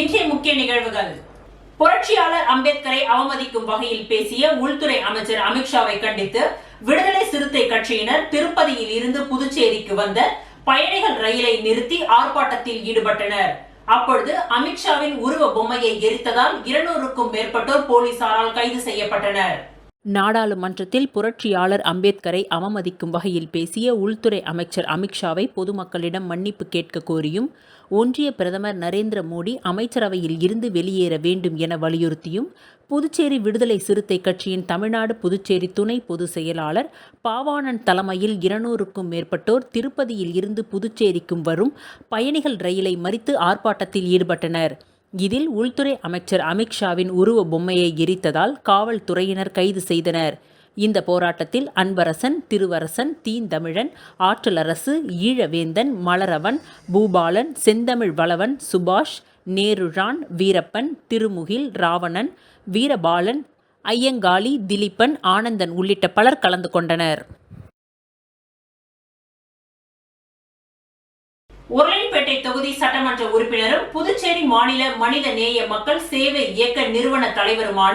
இன்றைய முக்கிய நிகழ்வுகள். புரட்சியாளர் அம்பேத்கரை அவமதிக்கும் வகையில் பேசிய உள்துறை அமைச்சர் அமித்ஷாவை கண்டித்து விடுதலை சிறுத்தை கட்சியினர் திருப்பதியில் இருந்து புதுச்சேரிக்கு வந்த பயணிகள் ரயிலை நிறுத்தி ஆர்ப்பாட்டத்தில் ஈடுபட்டனர். அப்பொழுது அமித்ஷாவின் உருவ பொம்மையை எரித்ததால் 200க்கும் மேற்பட்டோர் போலீசாரால் கைது செய்யப்பட்டனர். நாடாளுமன்றத்தில் புரட்சியாளர் அம்பேத்கரை அவமதிக்கும் வகையில் பேசிய உள்துறை அமைச்சர் அமித்ஷாவை பொதுமக்களிடம் மன்னிப்பு கேட்க கோரியும் ஒன்றிய பிரதமர் நரேந்திர மோடி அமைச்சரவையில் இருந்து வெளியேற வேண்டும் என வலியுறுத்தியும் புதுச்சேரி விடுதலை சிறுத்தை கட்சியின் தமிழ்நாடு புதுச்சேரி துணை பொதுச் செயலாளர் பாவாணன் தலைமையில் 200க்கும் மேற்பட்டோர் திருப்பதியில் இருந்து புதுச்சேரிக்கும் வரும் பயணிகள் ரயிலை மறித்து ஆர்ப்பாட்டத்தில் ஈடுபட்டனர். இதில் உள்துறை அமைச்சர் அமித்ஷாவின் உருவ பொம்மையை எரித்ததால் காவல்துறையினர் கைது செய்தனர். இந்த போராட்டத்தில் அன்பரசன், திருவரசன், தீந்தமிழன், ஆற்றலரசு, ஈழவேந்தன், மலரவன், பூபாலன், செந்தமிழ் வளவன், சுபாஷ், நேருழான், வீரப்பன், திருமுகில், ராவணன், வீரபாலன், ஐயங்காளி, திலீபன், ஆனந்தன் உள்ளிட்ட பலர் கலந்து கொண்டனர். உருளைப்பேட்டை தொகுதி சட்டமன்ற உறுப்பினரும் புதுச்சேரி மாநில மனித நேய மக்கள் சேவை இயக்க நிறுவன தலைவருமான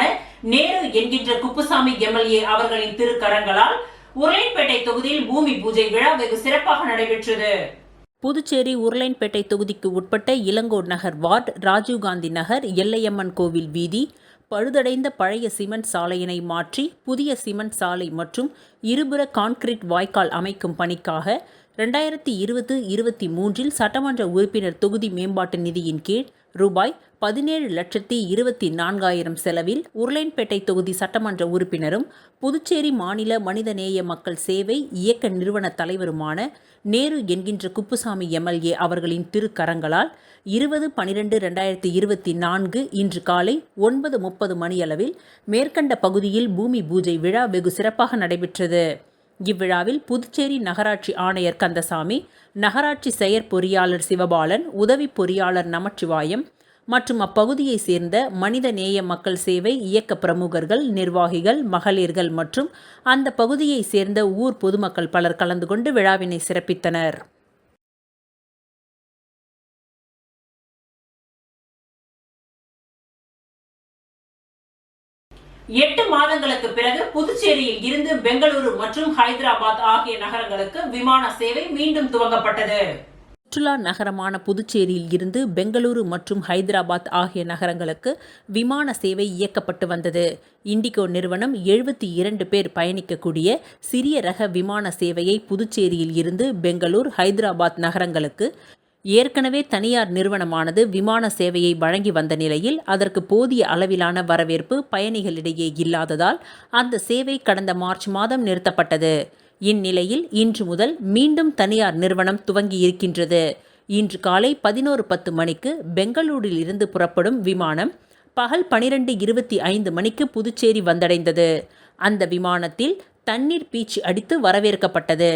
நேரு என்கின்ற குப்புசாமி எம்எல்ஏ அவர்களின் திருக்கரங்களால் உருளைப்பேட்டை தொகுதியில் பூமி பூஜை விழா வெகு சிறப்பாக நடைபெற்றது. புதுச்சேரி உருளைப்பேட்டை தொகுதிக்கு உட்பட்ட இளங்கோ நகர் வார்டு, ராஜீவ்காந்தி நகர், எல்லையம்மன் கோவில் வீதி, பழுதடைந்த பழைய சிமெண்ட் சாலையினை மாற்றி புதிய சிமெண்ட் சாலை மற்றும் இருபுற கான்கிரீட் வாய்க்கால் அமைக்கும் பணிக்காக 2020-23 சட்டமன்ற உறுப்பினர் தொகுதி மேம்பாட்டு நிதியின் கீழ் ரூபாய் 17,24,000 செலவில் உருளைப்பேட்டை தொகுதி சட்டமன்ற உறுப்பினரும் புதுச்சேரி மாநில மனிதநேய மக்கள் சேவை இயக்க நிறுவன தலைவருமான நேரு என்கின்ற குப்புசாமி எம்எல்ஏ அவர்களின் திருக்கரங்களால் 20/12/2024 இன்று காலை 9:30 மணியளவில் மேற்கண்ட பகுதியில் பூமி பூஜை விழா வெகு சிறப்பாக நடைபெற்றது. இவ்விழாவில் புதுச்சேரி நகராட்சி ஆணையர் கந்தசாமி, நகராட்சி செயற்பொறியாளர் சிவபாலன், உதவி பொறியாளர் நமச்சிவாயம் மற்றும் அப்பகுதியை சேர்ந்த மனித நேய மக்கள் சேவை இயக்க பிரமுகர்கள், நிர்வாகிகள், மகளிர்கள் மற்றும் அந்த பகுதியை சேர்ந்த ஊர் பொதுமக்கள் பலர் கலந்து கொண்டு விழாவினை சிறப்பித்தனர். எட்டு மாதங்களுக்கு பிறகு புதுச்சேரியில் இருந்து பெங்களூரு மற்றும் ஹைதராபாத் ஆகிய நகரங்களுக்கு விமான சேவை மீண்டும் துவங்கப்பட்டது. சுற்றுலா நகரமான புதுச்சேரியில் இருந்து பெங்களூரு மற்றும் ஹைதராபாத் ஆகிய நகரங்களுக்கு விமான சேவை இயக்கப்பட்டு வந்தது. இண்டிகோ நிறுவனம் 72 பேர் பயணிக்கக்கூடிய சிறிய ரக விமான சேவையை புதுச்சேரியில் இருந்து பெங்களூர், ஹைதராபாத் நகரங்களுக்கு ஏற்கனவே தனியார் நிறுவனமானது விமான சேவையை வழங்கி வந்த நிலையில் அதற்கு போதிய அளவிலான வரவேற்பு பயணிகளிடையே இல்லாததால் அந்த சேவை கடந்த மார்ச் மாதம் நிறுத்தப்பட்டது. இந்நிலையில் இன்று முதல் மீண்டும் தனியார் நிறுவனம் துவங்கி இருக்கின்றது. இன்று காலை 11:10 மணிக்கு பெங்களூரில் இருந்து புறப்படும் விமானம் பகல் 12:25 மணிக்கு புதுச்சேரி வந்தடைந்தது. அந்த விமானத்தில் தண்ணீர் பீச்சு அடித்து வரவேற்கப்பட்டது.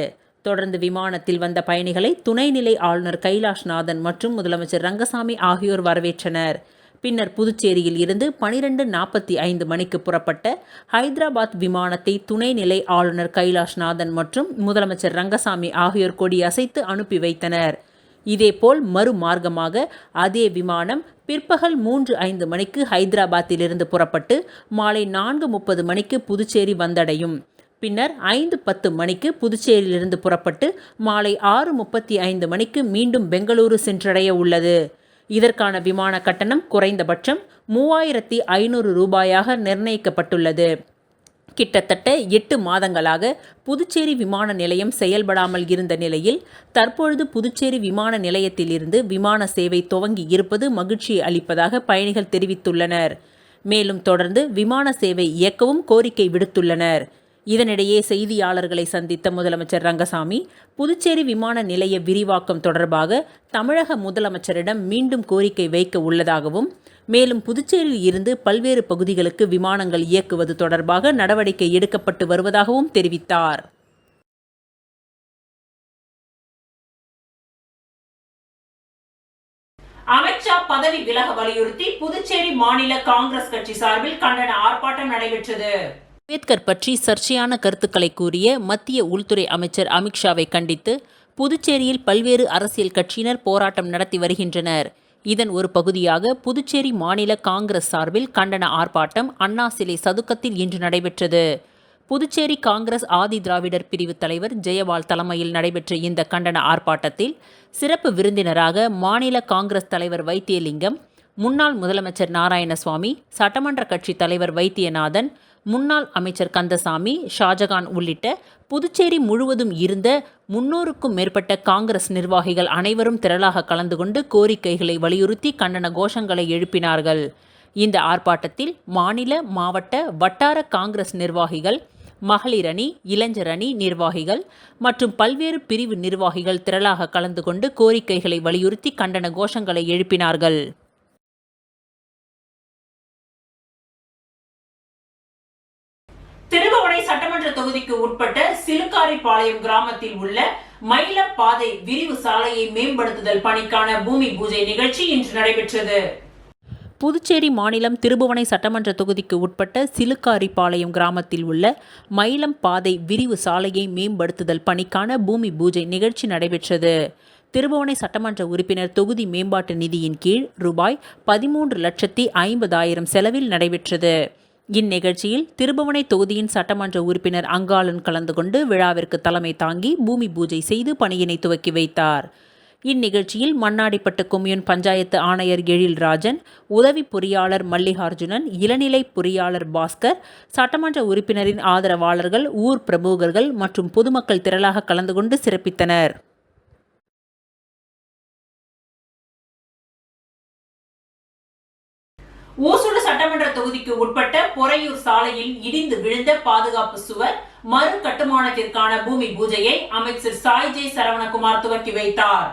தொடர்ந்து விமானத்தில் வந்த பயணிகளை துணைநிலை ஆளுநர் கைலாஷ்நாதன் மற்றும் முதலமைச்சர் ரங்கசாமி ஆகியோர் வரவேற்றனர். பின்னர் புதுச்சேரியில் இருந்து 12:45 மணிக்கு புறப்பட்ட ஹைதராபாத் விமானத்தை துணைநிலை ஆளுநர் கைலாஷ்நாதன் மற்றும் முதலமைச்சர் ரங்கசாமி ஆகியோர் கொடி அசைத்து அனுப்பி வைத்தனர். இதேபோல் மறுமார்க்கமாக அதே விமானம் பிற்பகல் 3:05 மணிக்கு ஹைதராபாத்திலிருந்து புறப்பட்டு மாலை 4:30 மணிக்கு புதுச்சேரி வந்தடையும். பின்னர் 5:10 மணிக்கு புதுச்சேரியிலிருந்து புறப்பட்டு மாலை 6:35 மணிக்கு மீண்டும் பெங்களூரு சென்றடைய உள்ளது. இதற்கான விமான கட்டணம் குறைந்தபட்சம் 3,500 ரூபாயாக நிர்ணயிக்கப்பட்டுள்ளது. கிட்டத்தட்ட 8 மாதங்களாக புதுச்சேரி விமான நிலையம் செயல்படாமல் இருந்த நிலையில் தற்பொழுது புதுச்சேரி விமான நிலையத்திலிருந்து விமான சேவை துவங்கி இருப்பது மகிழ்ச்சியை அளிப்பதாக பயணிகள் தெரிவித்துள்ளனர். மேலும் தொடர்ந்து விமான சேவை இயக்கவும் கோரிக்கை விடுத்துள்ளனர். இதனிடையே செய்தியாளர்களை சந்தித்த முதலமைச்சர் ரங்கசாமி புதுச்சேரி விமான நிலைய விரிவாக்கம் தொடர்பாக தமிழக முதலமைச்சரிடம் மீண்டும் கோரிக்கை வைக்க உள்ளதாகவும் மேலும் புதுச்சேரியில் இருந்து பல்வேறு பகுதிகளுக்கு விமானங்கள் இயக்குவது தொடர்பாக நடவடிக்கை எடுக்கப்பட்டு வருவதாகவும் தெரிவித்தார். அமித்ஷா பதவி விலக வலியுறுத்தி புதுச்சேரி மாநில காங்கிரஸ் கட்சி சார்பில் கண்டன ஆர்ப்பாட்டம் நடைபெற்றது. அம்பேத்கர் பற்றி சர்ச்சையான கருத்துக்களை கூறிய மத்திய உள்துறை அமைச்சர் அமித்ஷாவை கண்டித்து புதுச்சேரியில் பல்வேறு அரசியல் கட்சியினர் போராட்டம் நடத்தி வருகின்றனர். இதன் ஒரு பகுதியாக புதுச்சேரி மாநில காங்கிரஸ் சார்பில் கண்டன ஆர்ப்பாட்டம் அண்ணா சிலை சதுக்கத்தில் இன்று நடைபெற்றது. புதுச்சேரி காங்கிரஸ் ஆதி திராவிடர் பிரிவு தலைவர் ஜெயபால் தலைமையில் நடைபெற்ற இந்த கண்டன ஆர்ப்பாட்டத்தில் சிறப்பு விருந்தினராக மாநில காங்கிரஸ் தலைவர் வைத்தியலிங்கம், முன்னாள் முதலமைச்சர் நாராயணசுவாமி, சட்டமன்ற கட்சி தலைவர் வைத்தியநாதன், முன்னாள் அமைச்சர் கந்தசாமி, ஷாஜகான் உள்ளிட்ட புதுச்சேரி முழுவதும் இருந்த 300க்கும் மேற்பட்ட காங்கிரஸ் நிர்வாகிகள் அனைவரும் திரளாக கலந்து கொண்டு கோரிக்கைகளை வலியுறுத்தி கண்டன கோஷங்களை எழுப்பினார்கள். இந்த ஆர்ப்பாட்டத்தில் மாநில, மாவட்ட, வட்டார காங்கிரஸ் நிர்வாகிகள், மகளிர் அணி, இளைஞர் அணி நிர்வாகிகள் மற்றும் பல்வேறு பிரிவு நிர்வாகிகள் திரளாக கலந்து கொண்டு கோரிக்கைகளை வலியுறுத்தி கண்டன கோஷங்களை எழுப்பினார்கள். திருபுவனை சட்டமன்ற தொகுதிக்கு உட்பட்ட சிலுக்காரிபாளையம் கிராமத்தில் உள்ள மயிலம் பாதை விரிவு சாலையை மேம்படுத்துதல் பணிக்கான பூமி பூஜை நிகழ்ச்சி இன்று நடைபெற்றது. புதுச்சேரி மாநிலம் திருபுவனை சட்டமன்ற தொகுதிக்கு உட்பட்ட சிலுக்காரிபாளையம் கிராமத்தில் உள்ள மயிலம் பாதை விரிவு சாலையை மேம்படுத்துதல் பணிக்கான பூமி பூஜை நிகழ்ச்சி நடைபெற்றது. திருபுவனை சட்டமன்ற உறுப்பினர் தொகுதி மேம்பாட்டு நிதியின் கீழ் ரூபாய் 13,50,000 செலவில் நடைபெற்றது. இந்நிகழ்ச்சியில் திருபுவனை தொகுதியின் சட்டமன்ற உறுப்பினர் அங்காளன் கலந்து கொண்டு விழாவிற்கு தலைமை தாங்கி பூமி பூஜை செய்து பணியினை துவக்கி வைத்தார். இந்நிகழ்ச்சியில் மண்ணாடிப்பட்டு கொம்யூன் பஞ்சாயத்து ஆணையர் எழில்ராஜன், உதவி பொறியாளர் மல்லிகார்ஜுனன், இளநிலை பொறியாளர் பாஸ்கர், சட்டமன்ற உறுப்பினரின் ஆதரவாளர்கள், ஊர் பிரமுகர்கள் மற்றும் பொதுமக்கள் திரளாக கலந்து கொண்டு சிறப்பித்தனர். ஓசூடு சட்டமன்ற தொகுதிக்கு உட்பட்ட பொறையூர் சாலையில் இடிந்து விழுந்த பாதுகாப்பு சுவர் மறு கட்டுமானத்திற்கான பூமி பூஜையை அமைச்சர் சாய்ஜே சரவணகுமார் துவக்கி வைத்தார்.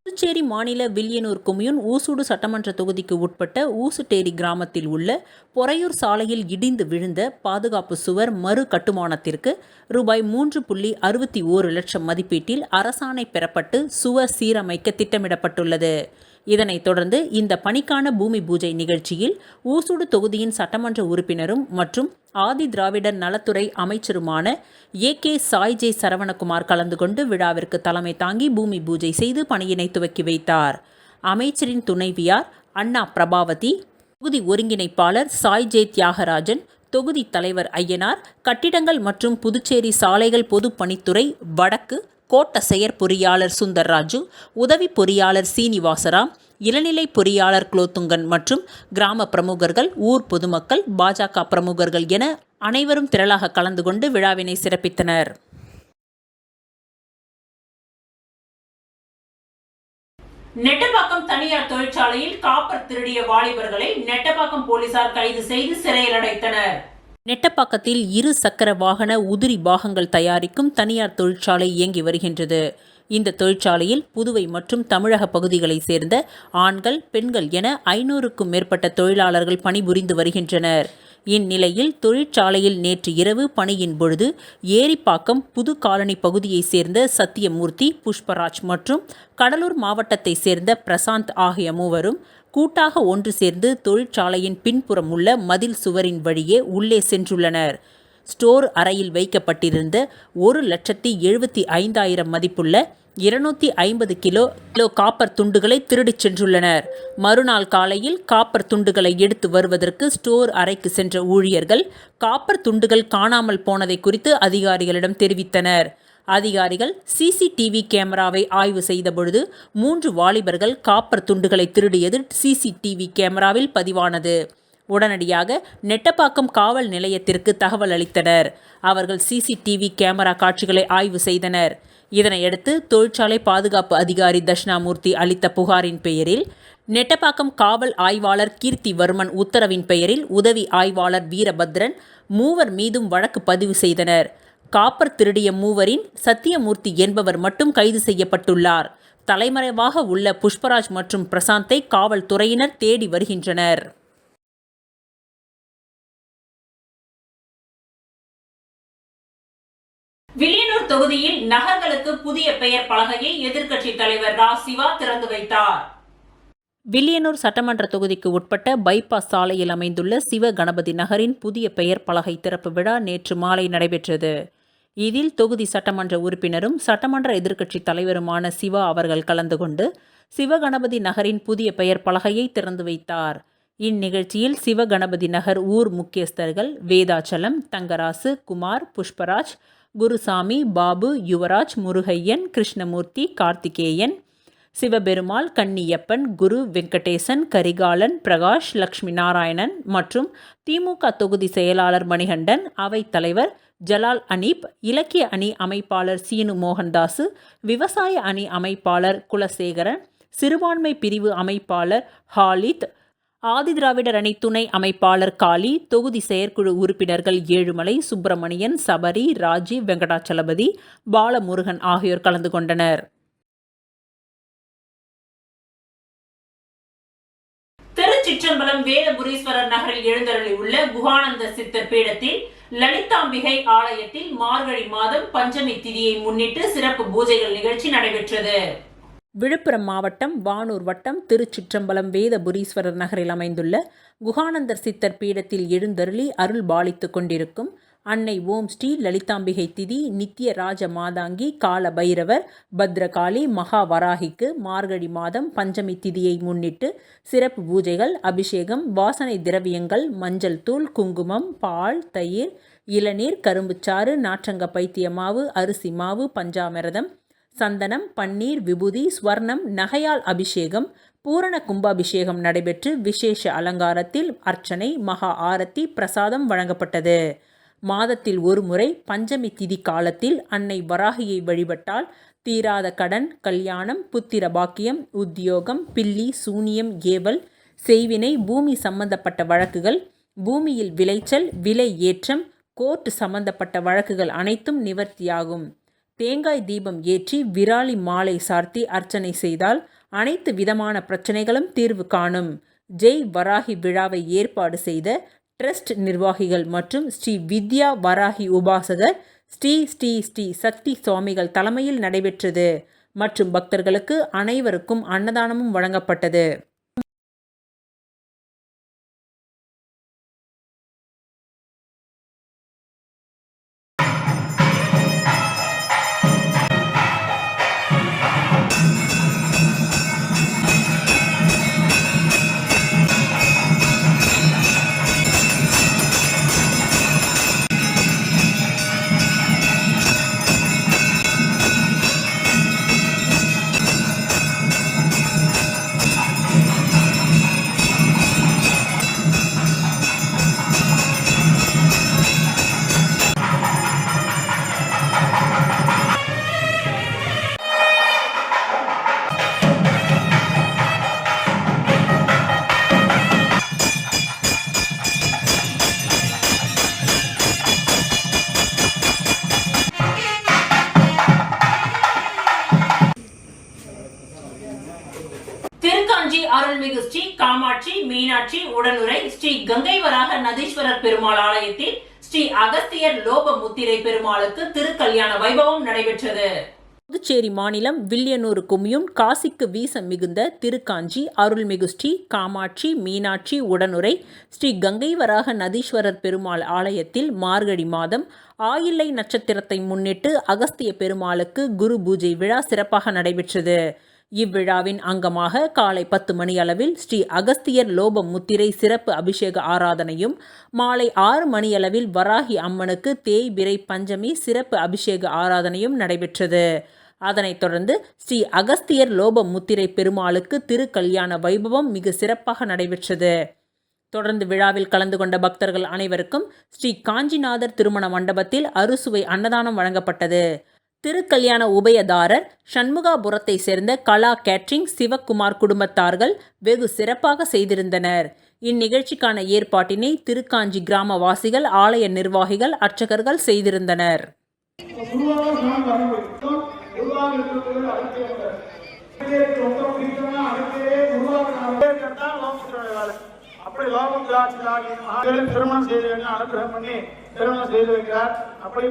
புதுச்சேரி மாநில வில்லியனூர் கொம்யூன் ஊசூடு சட்டமன்ற தொகுதிக்கு உட்பட்ட ஊசுட்டேரி கிராமத்தில் உள்ள பொறையூர் சாலையில் இடிந்து விழுந்த பாதுகாப்பு சுவர் மறு கட்டுமானத்திற்கு ரூபாய் 3.61 லட்சம் மதிப்பீட்டில் அரசாணை பெறப்பட்டு சுவர் சீரமைக்க திட்டமிடப்பட்டுள்ளது. இதனைத் தொடர்ந்து இந்த பணிக்கான பூமி பூஜை நிகழ்ச்சியில் ஊசூடு தொகுதியின் சட்டமன்ற உறுப்பினரும் மற்றும் ஆதி திராவிடர் நலத்துறை அமைச்சருமான ஏ.கே. சாய்ஜே சரவணகுமார் கலந்து கொண்டு விழாவிற்கு தலைமை தாங்கி பூமி பூஜை செய்து பணியினை துவக்கி வைத்தார். அமைச்சரின் துணைவியார் அண்ணா பிரபாவதி, தொகுதி ஒருங்கிணைப்பாளர் சாய்ஜே தியாகராஜன், தொகுதி தலைவர் ஐயனார், கட்டிடங்கள் மற்றும் புதுச்சேரி சாலைகள் பொதுப்பணித்துறை வடக்கு கோட்ட செயற்பொறியாளர் சுந்தர்ராஜு, உதவி பொறியாளர் சீனிவாசராம், இளநிலை பொறியாளர் குலோத்துங்கன் மற்றும் கிராம பிரமுகர்கள், ஊர் பொதுமக்கள், பாஜக பிரமுகர்கள் என அனைவரும் திரளாக கலந்து கொண்டு விழாவினை சிறப்பித்தனர். நெட்டப்பாக்கம் தனியார் தொழிற்சாலையில் காப்பர் திருடிய வாலிபர்களை நெட்டப்பாக்கம் போலீசார் கைது செய்து சிறையில் அடைத்தனர். நெட்டப்பாக்கத்தில் 2 சக்கர வாகன உதிரி பாகங்கள் தயாரிக்கும் தனியார் தொழிற்சாலை இயங்கி வருகின்றது. இந்த தொழிற்சாலையில் புதுவை மற்றும் தமிழக பகுதிகளைச் சேர்ந்த ஆண்கள், பெண்கள் என 500க்கும் மேற்பட்ட தொழிலாளர்கள் பணிபுரிந்து வருகின்றனர். இந்நிலையில் தொழிற்சாலையில் நேற்று இரவு பணியின் பொழுது ஏரிப்பாக்கம் புது காலனி பகுதியைச் சேர்ந்த சத்தியமூர்த்தி, புஷ்பராஜ் மற்றும் கடலூர் மாவட்டத்தைச் சேர்ந்த பிரசாந்த் ஆகிய மூவரும் கூட்டாக ஒன்று சேர்ந்து தொழிற்சாலையின் பின்புறம் உள்ள மதில் சுவரின் வழியே உள்ளே சென்றுள்ளனர். ஸ்டோர் அறையில் வைக்கப்பட்டிருந்த 1,75,000 மதிப்புள்ள 250 கிலோ காப்பர் துண்டுகளை திருடிச் சென்றுள்ளனர். மறுநாள் காலையில் காப்பர் துண்டுகளை எடுத்து வருவதற்கு ஸ்டோர் அறைக்கு சென்ற ஊழியர்கள் காப்பர் துண்டுகள் காணாமல் போனதை குறித்து அதிகாரிகளிடம் தெரிவித்தனர். அதிகாரிகள் சிசிடிவி கேமராவை ஆய்வு செய்தபொழுது 3 வாலிபர்கள் காப்பர் துண்டுகளை திருடியது சிசிடிவி கேமராவில் பதிவானது. உடனடியாக நெட்டப்பாக்கம் காவல் நிலையத்திற்கு தகவல் அளித்தனர். அவர்கள் சிசிடிவி கேமரா காட்சிகளை ஆய்வு செய்தனர். இதனையடுத்து தொழிற்சாலை பாதுகாப்பு அதிகாரி தட்சிணாமூர்த்தி அளித்த புகாரின் பெயரில் நெட்டப்பாக்கம் காவல் ஆய்வாளர் கீர்த்திவர்மன் உத்தரவின் பெயரில் உதவி ஆய்வாளர் வீரபத்ரன் மூவர் மீதும் வழக்கு பதிவு செய்தனர். காப்பர் திருடிய மூவரின் சத்தியமூர்த்தி என்பவர் மட்டும் கைது செய்யப்பட்டுள்ளார். தலைமறைவாக உள்ள புஷ்பராஜ் மற்றும் பிரசாந்தை காவல்துறையினர் தேடி வருகின்றனர். வில்லியனூர் தொகுதியில் நகர்களுக்கு புதிய பெயர் பலகையை எதிர்க்கட்சி தலைவர் ரா. சிவா திறந்து வைத்தார். வில்லியனூர் சட்டமன்ற தொகுதிக்கு உட்பட்ட பைபாஸ் சாலையில் அமைந்துள்ள சிவ கணபதி நகரின் புதிய பெயர் பலகை திறப்பு விழா நேற்று மாலை நடைபெற்றது. இதில் தொகுதி சட்டமன்ற உறுப்பினரும் சட்டமன்ற எதிர்க்கட்சி தலைவருமான சிவா அவர்கள் கலந்து கொண்டு சிவகணபதி நகரின் புதிய பெயர் பலகையை திறந்து வைத்தார். இந்நிகழ்ச்சியில் சிவகணபதி நகர் ஊர் முக்கியஸ்தர்கள் வேதாச்சலம், தங்கராசு, குமார், புஷ்பராஜ், குருசாமி, பாபு, யுவராஜ், முருகையன், கிருஷ்ணமூர்த்தி, கார்த்திகேயன், சிவபெருமாள், கன்னியப்பன், குரு, வெங்கடேசன், கரிகாலன், பிரகாஷ், லட்சுமி நாராயணன் மற்றும் திமுக தொகுதி செயலாளர் மணிகண்டன், அவைத் தலைவர் ஜலால் அனீப், இலக்கிய அணி அமைப்பாளர் சீனு மோகன்தாசு, விவசாய அணி அமைப்பாளர் குலசேகரன், சிறுபான்மை பிரிவு அமைப்பாளர் ஹாலித், ஆதிதிராவிடர் அணி துணை அமைப்பாளர் காளி, தொகுதி செயற்குழு உறுப்பினர்கள் ஏழுமலை, சுப்பிரமணியன், சபரி, ராஜீவ், வெங்கடாச்சலபதி, பாலமுருகன் ஆகியோர் கலந்து கொண்டனர். திருச்சிற்றம்பலம் வேதபுரீஸ்வரர் நகரில் எழுந்தருளி உள்ள குகானந்த சித்தர் பீடத்தில் லலிதாம்பிகை ஆலயத்தில் மார்கழி மாதம் பஞ்சமி திதியை முன்னிட்டு சிறப்பு பூஜைகள் நிகழ்ச்சி நடைபெற்றது. விழுப்புரம் மாவட்டம் வானூர் வட்டம் திருச்சிற்றம்பலம் வேதபுரீஸ்வரர் நகரில் அமைந்துள்ள குகானந்தர் சித்தர் பீடத்தில் எழுந்தருளி அருள் பாலித்துக் கொண்டிருக்கும் அன்னை ஓம் ஸ்ரீ லலிதாம்பிகை திதி, நித்திய ராஜ மாதாங்கி, கால பைரவர், பத்ரகாளி, மகாவராகிக்கு மார்கழி மாதம் பஞ்சமி திதியை முன்னிட்டு சிறப்பு பூஜைகள், அபிஷேகம், வாசனை திரவியங்கள், மஞ்சள் தூள், குங்குமம், பால், தயிர், இளநீர், கரும்புச்சாறு, நாற்றங்க பைத்திய மாவு, அரிசி மாவு, பஞ்சாமிரதம், சந்தனம், பன்னீர், விபூதி, ஸ்வர்ணம், நகையால் அபிஷேகம், பூரண கும்பாபிஷேகம் நடைபெற்று விசேஷ அலங்காரத்தில் அர்ச்சனை, மகா ஆரத்தி, பிரசாதம் வழங்கப்பட்டது. மாதத்தில் ஒரு முறை பஞ்சமி திதி காலத்தில் அன்னை வராகியை வழிபட்டால் தீராத கடன், கல்யாணம், புத்திர பாக்கியம், உத்தியோகம், பில்லி, சூனியம், ஏவல், செய்வினை, பூமி சம்பந்தப்பட்ட வழக்குகள், பூமியில் விளைச்சல், விலை ஏற்றம், கோர்ட் சம்பந்தப்பட்ட வழக்குகள் அனைத்தும் நிவர்த்தியாகும். தேங்காய் தீபம் ஏற்றி விராலி மாலை சார்த்தி அர்ச்சனை செய்தால் அனைத்து விதமான பிரச்சனைகளும் தீர்வு காணும். ஜெய் வராகி விழாவை ஏற்பாடு செய்த ட்ரஸ்ட் நிர்வாகிகள் மற்றும் ஸ்ரீ வித்யா வராகி உபாசகர் ஸ்ரீ ஸ்ரீ ஸ்ரீ சக்தி சுவாமிகள் தலைமையில் நடைபெற்றது மற்றும் பக்தர்களுக்கு அனைவருக்கும் அன்னதானமும் வழங்கப்பட்டது. திருக்காஞ்சி அருள்மிகு ஸ்ரீ காமாட்சி, மீனாட்சி, உடனுரை ஸ்ரீ கங்கை வராக நதீஸ்வரர் பெருமாள் ஆலயத்தில் ஸ்ரீ அகஸ்தியர் லோப முத்திரை பெருமாளுக்கு திருக்கல்யாண வைபவம் நடைபெற்றது. புதுச்சேரி மாநிலம் வில்லியனூர் கொம்யூன் காசிக்கு வீசம் மிகுந்த திருக்காஞ்சி அருள்மிகு ஸ்ரீ காமாட்சி, மீனாட்சி, உடனுரை ஸ்ரீ கங்கை வராக நதீஸ்வரர் பெருமாள் ஆலயத்தில் மார்கழி மாதம் ஆயில்லை நட்சத்திரத்தை முன்னிட்டு அகஸ்திய பெருமாளுக்கு குரு பூஜை விழா சிறப்பாக நடைபெற்றது. இவ்விழாவின் அங்கமாக காலை 10 மணி அளவில் ஸ்ரீ அகஸ்தியர் லோப முத்திரை சிறப்பு அபிஷேக ஆராதனையும், மாலை 6 மணியளவில் வராகி அம்மனுக்கு தேய்பிறை பஞ்சமி சிறப்பு அபிஷேக ஆராதனையும் நடைபெற்றது. அதனைத் தொடர்ந்து ஸ்ரீ அகஸ்தியர் லோப முத்திரை பெருமாளுக்கு திருக்கல்யாண வைபவம் மிக சிறப்பாக நடைபெற்றது. தொடர்ந்து விழாவில் கலந்து கொண்ட பக்தர்கள் அனைவருக்கும் ஸ்ரீ காஞ்சிநாதர் திருமண மண்டபத்தில் அறுசுவை அன்னதானம் வழங்கப்பட்டது. திருக்கல்யாண உபயதாரர் சண்முகாபுரத்தை சேர்ந்த கலா கேட்ரிங் சிவக்குமார் குடும்பத்தார்கள் வெகு சிறப்பாக செய்திருந்தனர். இந்நிகழ்ச்சிக்கான ஏற்பாட்டினை திருக்காஞ்சி கிராமவாசிகள், ஆலய நிர்வாகிகள், அர்ச்சகர்கள் செய்திருந்தனர். திருமணம் செய்து அனுகிரகம் பண்ணி திருமணம் செய்து வைக்கிறார். அப்படி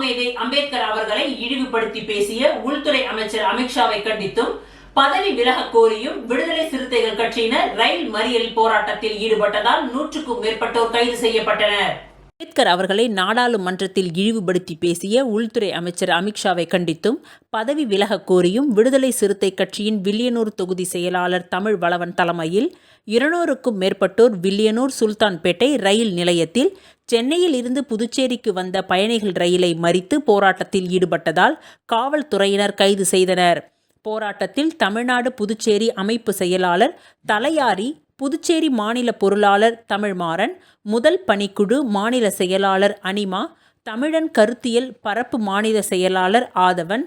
மாமேதை அம்பேத்கர் அவர்களை இழிவுபடுத்தி பேசிய உள்துறை அமைச்சர் அமித்ஷாவை கண்டித்தும் பதவி விலக கோரியும் விடுதலை சிறுத்தைகள் கட்சியினர் ரயில் மறியல் போராட்டத்தில் ஈடுபட்டதால் 100க்கும் மேற்பட்டோர் கைது செய்யப்பட்டனர். அம்பேத்கர் அவர்களை நாடாளுமன்றத்தில் இழிவுபடுத்தி பேசிய உள்துறை அமைச்சர் அமித்ஷாவை கண்டித்தும் பதவி விலக கோரியும் விடுதலை சிறுத்தை கட்சியின் வில்லியனூர் தொகுதி செயலாளர் தமிழ் வளவன் தலைமையில் 200க்கும் மேற்பட்டோர் வில்லியனூர் சுல்தான்பேட்டை ரயில் நிலையத்தில் சென்னையில் இருந்து புதுச்சேரிக்கு வந்த பயணிகள் ரயிலை மறித்து போராட்டத்தில் ஈடுபட்டதால் காவல்துறையினர் கைது செய்தனர். போராட்டத்தில் தமிழ்நாடு புதுச்சேரி அமைப்பு செயலாளர் தலையாரி, புதுச்சேரி மாநில பொருளாளர் தமிழ்மாறன், முதல் பணிக்குழு மாநில செயலாளர் அனிமா, தமிழன் கருத்தியல் பரப்பு மாநில செயலாளர் ஆதவன்,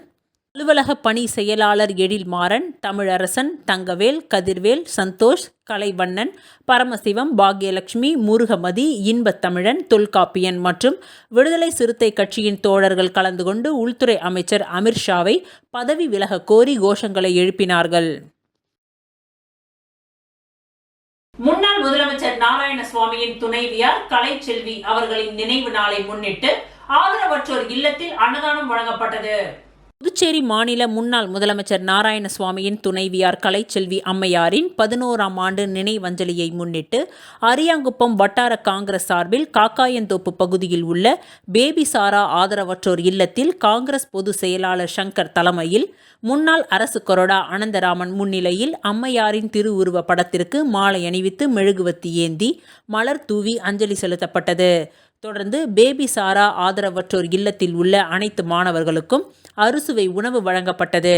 அலுவலக பணி செயலாளர் எழில்மாறன், தமிழரசன், தங்கவேல், கதிர்வேல், சந்தோஷ், கலைவண்ணன், பரமசிவம், பாக்யலட்சுமி, முருகமதி, இன்பத்தமிழன், தொல்காப்பியன் மற்றும் விடுதலை சிறுத்தை கட்சியின் தோழர்கள் கலந்து கொண்டு உள்துறை அமைச்சர் அமித்ஷாவை பதவி விலக கோரி கோஷங்களை எழுப்பினார்கள். முன்னாள் முதலமைச்சர் நாராயணசுவாமியின் துணைவியார் கலைச்செல்வி அவர்களின் நினைவு நாளை முன்னிட்டு ஆதரவற்றோர் இல்லத்தில் அன்னதானம் வழங்கப்பட்டது. புதுச்சேரி மாநில முன்னாள் முதலமைச்சர் நாராயணசுவாமியின் துணைவியார் கலைச்செல்வி அம்மையாரின் 11ஆம் ஆண்டு நினைவஞ்சலியை முன்னிட்டு அரியாங்குப்பம் வட்டார காங்கிரஸ் சார்பில் காக்காயந்தோப்பு பகுதியில் உள்ள பேபி சாரா ஆதரவற்றோர் இல்லத்தில் காங்கிரஸ் பொதுச் செயலாளர் சங்கர் தலைமையில் முன்னாள் அரசு கொறடா அனந்தராமன் முன்னிலையில் அம்மையாரின் திருவுருவ படத்திற்கு மாலை அணிவித்து மெழுகுவத்தி ஏந்தி மலர் தூவி அஞ்சலி செலுத்தப்பட்டது. தொடர்ந்து பேபி சாரா ஆதரவற்றோர் இல்லத்தில் உள்ள அனைத்து மாணவர்களுக்கும் அறுசுவை உணவு வழங்கப்பட்டது.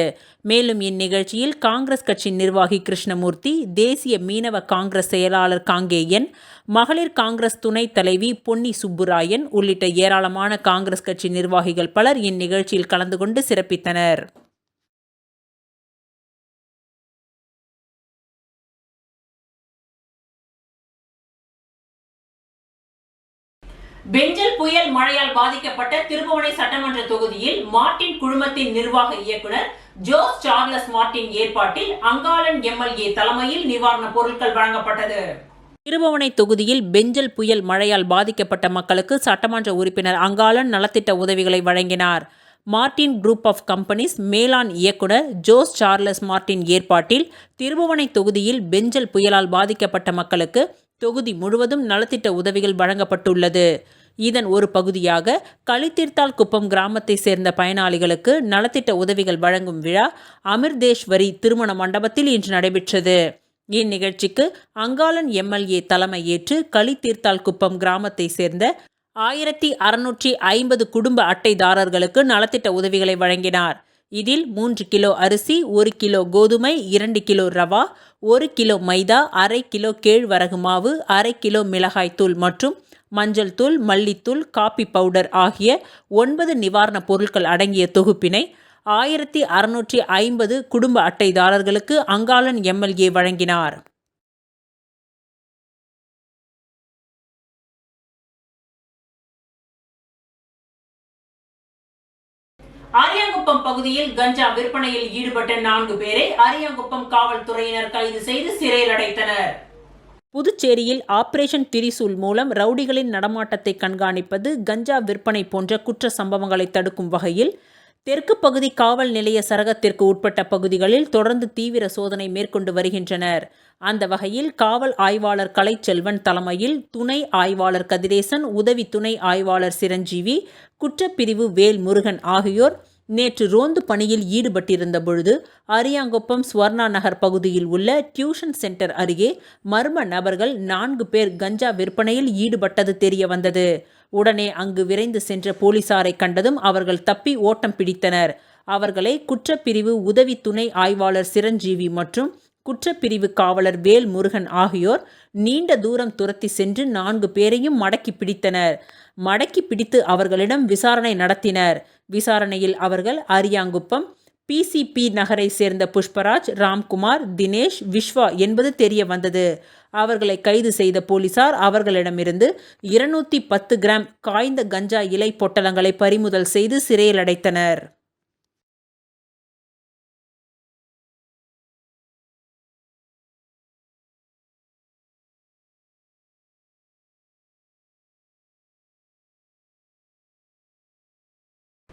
மேலும் இந்நிகழ்ச்சியில் காங்கிரஸ் கட்சி நிர்வாகி கிருஷ்ணமூர்த்தி, தேசிய மீனவ காங்கிரஸ் செயலாளர் காங்கேயன், மகளிர் காங்கிரஸ் துணைத் தலைவி பொன்னி சுப்புராயன் உள்ளிட்ட ஏராளமான காங்கிரஸ் கட்சி நிர்வாகிகள் பலர் இந்நிகழ்ச்சியில் கலந்து கொண்டு சிறப்பித்தனர். பெஞ்சல் புயல் மழையால் பாதிக்கப்பட்ட திருபுவனை சட்டமன்ற தொகுதியில் மார்டின் குழுமத்தின் நிர்வாக இயக்குனர் ஜோஸ் சார்லஸ் மார்டின் ஏற்பாட்டில் அங்காளன் எம்எல்ஏ தலைமையில் நிவாரணப் பொருட்கள் வழங்கப்பட்டது. திருபுவனை தொகுதியில் பெஞ்சல் புயல் மழையால் பாதிக்கப்பட்ட மக்களுக்கு சட்டமன்ற உறுப்பினர் அங்காளன் நலத்திட்ட உதவிகளை வழங்கினார். மார்டின் குரூப் ஆஃப் கம்பெனிஸ் மேலாண் இயக்குனர் ஜோஸ் சார்லஸ் மார்டின் ஏற்பாட்டில் திருபுவனை தொகுதியில் பெஞ்சல் புயலால் பாதிக்கப்பட்ட மக்களுக்கு தொகுதி முழுவதும் நலத்திட்ட உதவிகள் வழங்கப்பட்டுள்ளது. இதன் ஒரு பகுதியாக களித்தீர்த்தால் குப்பம் கிராமத்தை சேர்ந்த பயனாளிகளுக்கு நலத்திட்ட உதவிகள் வழங்கும் விழா அமிர்தேஸ்வரி திருமண மண்டபத்தில் இன்று நடைபெற்றது. இந்நிகழ்ச்சிக்கு அங்காளன் எம்எல்ஏ தலைமை ஏற்று களித்தீர்த்தால் குப்பம் கிராமத்தை சேர்ந்த 1650 குடும்ப அட்டைதாரர்களுக்கு நலத்திட்ட உதவிகளை வழங்கினார். இதில் 3 கிலோ அரிசி, 1 கிலோ கோதுமை, 2 கிலோ ரவா, 1 கிலோ மைதா, அரை கிலோ கேழ்வரகு மாவு, அரை கிலோ மிளகாய்த்தூள் மற்றும் மஞ்சள் தூள், மல்லித்தூள், காபி பவுடர் ஆகிய 9 நிவாரணப் பொருட்கள் அடங்கிய தொகுப்பினை 1650 குடும்ப அட்டைதாரர்களுக்கு அங்காளன் எம்எல்ஏ வழங்கினார். அரியாங்குப்பம் பகுதியில் கஞ்சா விற்பனையில் ஈடுபட்ட 4 பேரை அரியாங்குப்பம் காவல்துறையினர் கைது செய்து சிறையில் அடைத்தனர். புதுச்சேரியில் ஆபரேஷன் திரிசூல் மூலம் ரவுடிகளின் நடமாட்டத்தை கண்காணிப்பது, கஞ்சா விற்பனை போன்ற குற்ற சம்பவங்களை தடுக்கும் வகையில் தெற்கு பகுதி காவல் நிலைய சரகத்திற்கு உட்பட்ட பகுதிகளில் தொடர்ந்து தீவிர சோதனை மேற்கொண்டு வருகின்றனர். அந்த வகையில் காவல் ஆய்வாளர் கலைச்செல்வன் தலைமையில் துணை ஆய்வாளர் கதிரேசன், உதவி துணை ஆய்வாளர் சிரஞ்சீவி, குற்றப்பிரிவு வேல் முருகன் ஆகியோர் நேற்று ரோந்து பணியில் ஈடுபட்டிருந்த பொழுது அரியாங்குப்பம் ஸ்வர்ணா நகர் பகுதியில் உள்ள டியூஷன் சென்டர் அருகே மர்ம நபர்கள் 4 பேர் கஞ்சா விற்பனையில் ஈடுபட்டது தெரிய வந்தது. உடனே அங்கு விரைந்து சென்ற போலீசாரை கண்டதும் அவர்கள் தப்பி ஓட்டம் பிடித்தனர். அவர்களை குற்றப்பிரிவு உதவி துணை ஆய்வாளர் சிரஞ்சீவி மற்றும் குற்றப்பிரிவு காவலர் வேல் முருகன் ஆகியோர் நீண்ட தூரம் துரத்தி சென்று 4 பேரையும் மடக்கி பிடித்தனர். மடக்கி பிடித்து அவர்களிடம் விசாரணை நடத்தினர். விசாரணையில் அவர்கள் அரியாங்குப்பம் பிசிபி நகரை சேர்ந்த புஷ்பராஜ், ராம்குமார், தினேஷ், விஸ்வா என்பது தெரிய வந்தது. அவர்களை கைது செய்த போலீசார் அவர்களிடமிருந்து 210 கிராம் காய்ந்த கஞ்சா இலை பொட்டலங்களை பறிமுதல் செய்து சிறையில் அடைத்தனர்.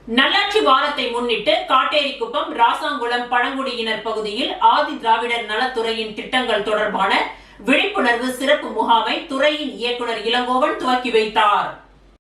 நல்லாட்சி வாரத்தை முன்னிட்டு காட்டேரிக்குப்பம் ராசாங்குளம் பழங்குடியினர் பகுதியில் ஆதி திராவிடர் நலத்துறையின் திட்டங்கள் தொடர்பான விழிப்புணர்வு சிறப்பு முகாமை துறையின் இயக்குநர் இளங்கோவன் துவக்கி வைத்தார்.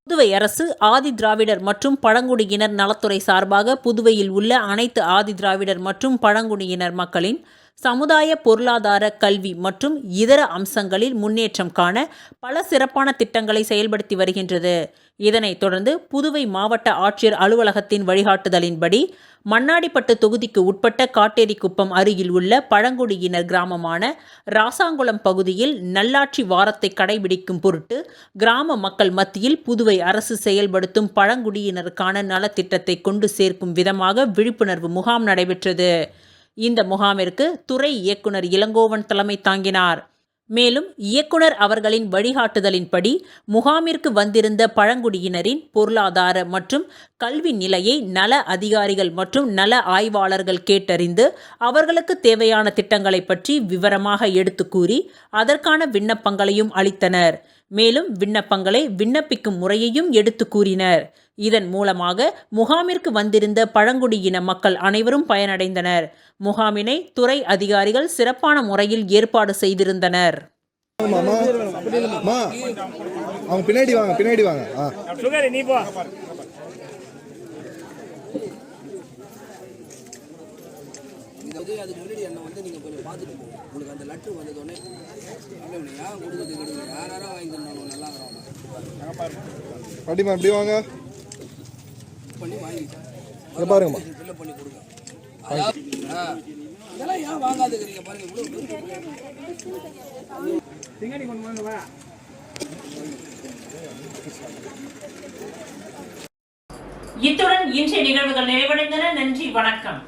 புதுவை அரசு ஆதி திராவிடர் மற்றும் பழங்குடியினர் நலத்துறை சார்பாக புதுவையில் உள்ள அனைத்து ஆதி திராவிடர் மற்றும் பழங்குடியினர் மக்களின் சமுதாய, பொருளாதார, கல்வி மற்றும் இதர அம்சங்களில் முன்னேற்றம் காண பல சிறப்பான திட்டங்களை செயல்படுத்தி வருகின்றது. இதனைத் தொடர்ந்து புதுவை மாவட்ட ஆட்சியர் அலுவலகத்தின் வழிகாட்டுதலின்படி மண்ணாடிப்பட்டு தொகுதிக்கு உட்பட்ட காட்டேரிக்குப்பம் அருகில் உள்ள பழங்குடியினர் கிராமமான ராசாங்குளம் பகுதியில் நல்லாட்சி வாரத்தை கடைபிடிக்கும் பொருட்டு கிராம மக்கள் மத்தியில் புதுவை அரசு செயல்படுத்தும் பழங்குடியினருக்கான நலத்திட்டத்தை கொண்டு சேர்க்கும் விதமாக விழிப்புணர்வு முகாம் நடைபெற்றது. இந்த முகாமிற்கு துறை இயக்குனர் இளங்கோவன் தலைமை தாங்கினார். மேலும் இயக்குனர் அவர்களின் வழிகாட்டுதலின்படி முகாமிற்கு வந்திருந்த பழங்குடியினரின் பொருளாதார மற்றும் கல்வி நிலையை நல அதிகாரிகள் மற்றும் நல ஆய்வாளர்கள் கேட்டறிந்து அவர்களுக்கு தேவையான திட்டங்களை பற்றி விவரமாக எடுத்து கூறி அதற்கான விண்ணப்பங்களையும் அளித்தனர். மேலும் விண்ணப்பங்களை விண்ணப்பிக்கும் முறையையும் எடுத்து கூறினர். இதன் மூலமாக முகாமிற்கு வந்திருந்த பழங்குடியின மக்கள் அனைவரும் பயனடைந்தனர். முகாமினை துறை அதிகாரிகள் சிறப்பான முறையில் ஏற்பாடு செய்திருந்தனர். அதுக்கு முன்னாடி என்ன வந்து நீங்கள் கொஞ்சம் பார்த்துட்டு போகும். உங்களுக்கு அந்த லட்டு வந்ததோடனே இல்லையா கொடுக்குறது கிடையாது. யாராரும் வாங்கி தரணும் நல்லா பாட்டிமா இப்படி வாங்க பண்ணி வாங்கி பாருங்கம்மா ஃபில்லப் பண்ணி கொடுங்க. இதெல்லாம் ஏன் வாங்காதுக்கிறீங்க பாருங்க. பின்னாடி கொண்டு வாங்க. இத்துடன் இன்றைய நிகழ்வுகள் நிறைவடைந்தன. நன்றி, வணக்கம்.